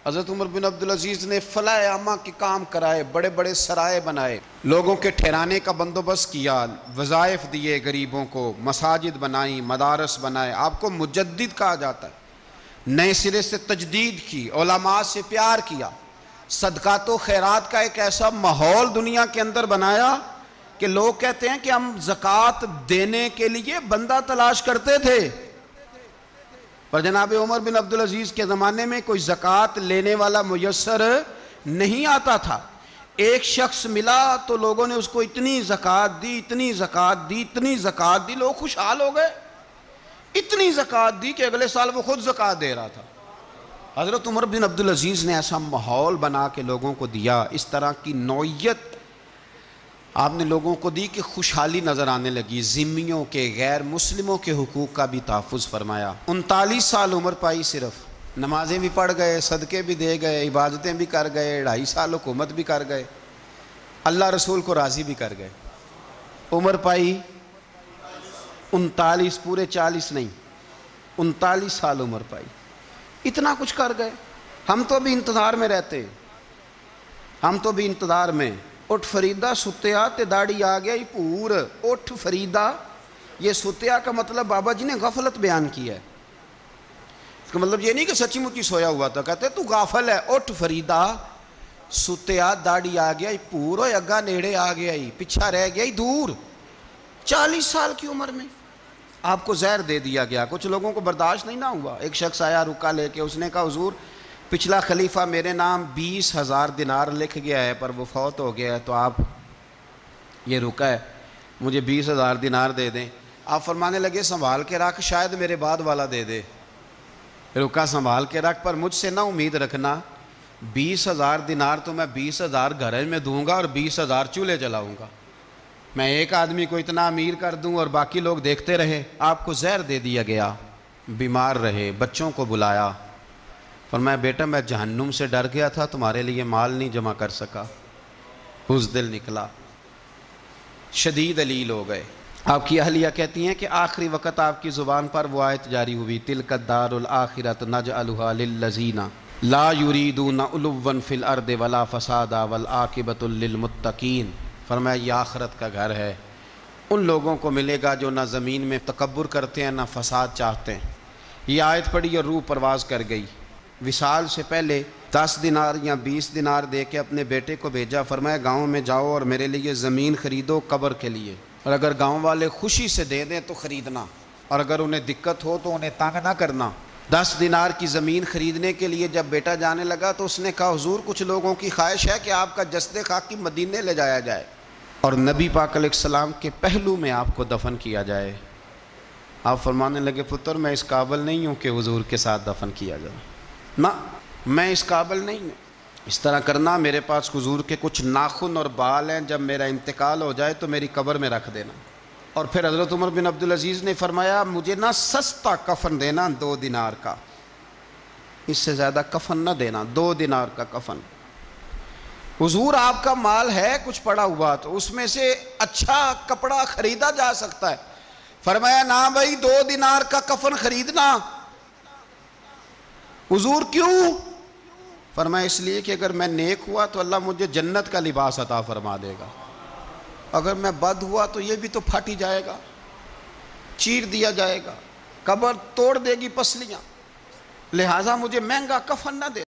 حضرت عمر بن عبدالعزیز نے فلاح عامہ کے کام کرائے، بڑے بڑے سرائے بنائے، لوگوں کے ٹھہرانے کا بندوبست کیا، وظائف دیے غریبوں کو، مساجد بنائی، مدارس بنائے۔ آپ کو مجدد کہا جاتا ہے۔ نئے سرے سے تجدید کی، علماء سے پیار کیا، صدقات و خیرات کا ایک ایسا ماحول دنیا کے اندر بنایا کہ لوگ کہتے ہیں کہ ہم زکوٰۃ دینے کے لیے بندہ تلاش کرتے تھے، پر جناب عمر بن عبدالعزیز کے زمانے میں کوئی زکوٰۃ لینے والا میسر نہیں آتا تھا۔ ایک شخص ملا تو لوگوں نے اس کو اتنی زکوٰۃ دی، اتنی زکوٰۃ دی، اتنی زکوٰۃ دی، لوگ خوشحال ہو گئے۔ اتنی زکوٰۃ دی کہ اگلے سال وہ خود زکوٰۃ دے رہا تھا۔ حضرت عمر بن عبدالعزیز نے ایسا ماحول بنا کے لوگوں کو دیا، اس طرح کی نوعیت آپ نے لوگوں کو دی کہ خوشحالی نظر آنے لگی۔ ذمیوں کے، غیر مسلموں کے حقوق کا بھی تحفظ فرمایا۔ 39 سال عمر پائی، صرف نمازیں بھی پڑھ گئے، صدقے بھی دے گئے، عبادتیں بھی کر گئے، 2.5 سال حکومت بھی کر گئے، اللہ رسول کو راضی بھی کر گئے۔ عمر پائی 39، پورے 40 نہیں، 39 سال عمر پائی، اتنا کچھ کر گئے۔ ہم تو بھی انتظار میں رہتے، ہم تو بھی انتظار میں۔ اٹھ فریدہ ستیا تے داڑھی آ گیا ہی پور۔ اٹھ فریدہ، یہ ستیا کا مطلب بابا جی نے غفلت بیان کیا ہے۔ اس کا مطلب یہ نہیں کہ سچی مچی سویا ہوا تھا، کہتے تو غافل ہے۔ اٹھ فریدہ ستیا داڑھی آ گیا ہی پور، اور اگا نیڑے آ گیا ہی، پیچھا رہ گیا ہی دور۔ 40 سال کی عمر میں آپ کو زہر دے دیا گیا۔ کچھ لوگوں کو برداشت نہیں نہ ہوا۔ ایک شخص آیا رکا لے کے، اس نے کہا حضور پچھلا خلیفہ میرے نام 20,000 دینار لکھ گیا ہے، پر وہ فوت ہو گیا ہے، تو آپ یہ رکا ہے، مجھے 20,000 دینار دے دیں۔ آپ فرمانے لگے سنبھال کے رکھ، شاید میرے بعد والا دے دے۔ رکا سنبھال کے رکھ، پر مجھ سے نہ امید رکھنا 20,000 دینار تو میں 20,000 گھر میں دوں گا اور 20,000 چولہے جلاؤں گا۔ میں ایک آدمی کو اتنا امیر کر دوں اور باقی لوگ دیکھتے رہے۔ آپ کو زہر دے دیا گیا، بیمار رہے، بچوں کو بلایا، فرمایا بیٹا میں جہنم سے ڈر گیا تھا، تمہارے لیے مال نہیں جمع کر سکا۔ بزدل نکلا، شدید علیل ہو گئے۔ آپ کی اہلیہ کہتی ہیں کہ آخری وقت آپ کی زبان پر وہ آیت جاری ہوئی، تلک الدار الآخرۃ نجعلھا للذین لا یریدون علوا فی الارض ولا فسادا والعاقبۃ للمتقین۔ فرمایا یہ آخرت کا گھر ہے، ان لوگوں کو ملے گا جو نہ زمین میں تکبر کرتے ہیں نہ فساد چاہتے ہیں۔ یہ آیت پڑھی اور روح پرواز کر گئی۔ وصال سے پہلے 10 دینار یا 20 دینار دے کے اپنے بیٹے کو بھیجا، فرمایا گاؤں میں جاؤ اور میرے لیے زمین خریدو قبر کے لیے، اور اگر گاؤں والے خوشی سے دے دیں تو خریدنا، اور اگر انہیں دقت ہو تو انہیں تنگ نہ کرنا۔ 10 دینار کی زمین خریدنے کے لیے جب بیٹا جانے لگا تو اس نے کہا حضور کچھ لوگوں کی خواہش ہے کہ آپ کا جسد خاکی مدینے لے جایا جائے اور نبی پاک علیہ السلام کے پہلو میں آپ کو دفن کیا جائے۔ آپ فرمانے لگے پتر میں اس قابل نہیں ہوں کہ حضور کے ساتھ دفن کیا جائے، نہ میں اس قابل نہیں ہوں۔ اس طرح کرنا، میرے پاس حضور کے کچھ ناخن اور بال ہیں، جب میرا انتقال ہو جائے تو میری قبر میں رکھ دینا۔ اور پھر حضرت عمر بن عبدالعزیز نے فرمایا مجھے نہ سستا کفن دینا 2 دینار کا، اس سے زیادہ کفن نہ دینا، 2 دینار کا کفن۔ حضور آپ کا مال ہے کچھ پڑا ہوا تو اس میں سے اچھا کپڑا خریدا جا سکتا ہے۔ فرمایا نہ بھائی 2 دینار کا کفن خریدنا۔ حضور کیوں؟ فرمایا اس لیے کہ اگر میں نیک ہوا تو اللہ مجھے جنت کا لباس عطا فرما دے گا، اگر میں بد ہوا تو یہ بھی تو پھاٹی جائے گا، چیر دیا جائے گا، قبر توڑ دے گی پسلیاں، لہٰذا مجھے مہنگا کفن نہ دے۔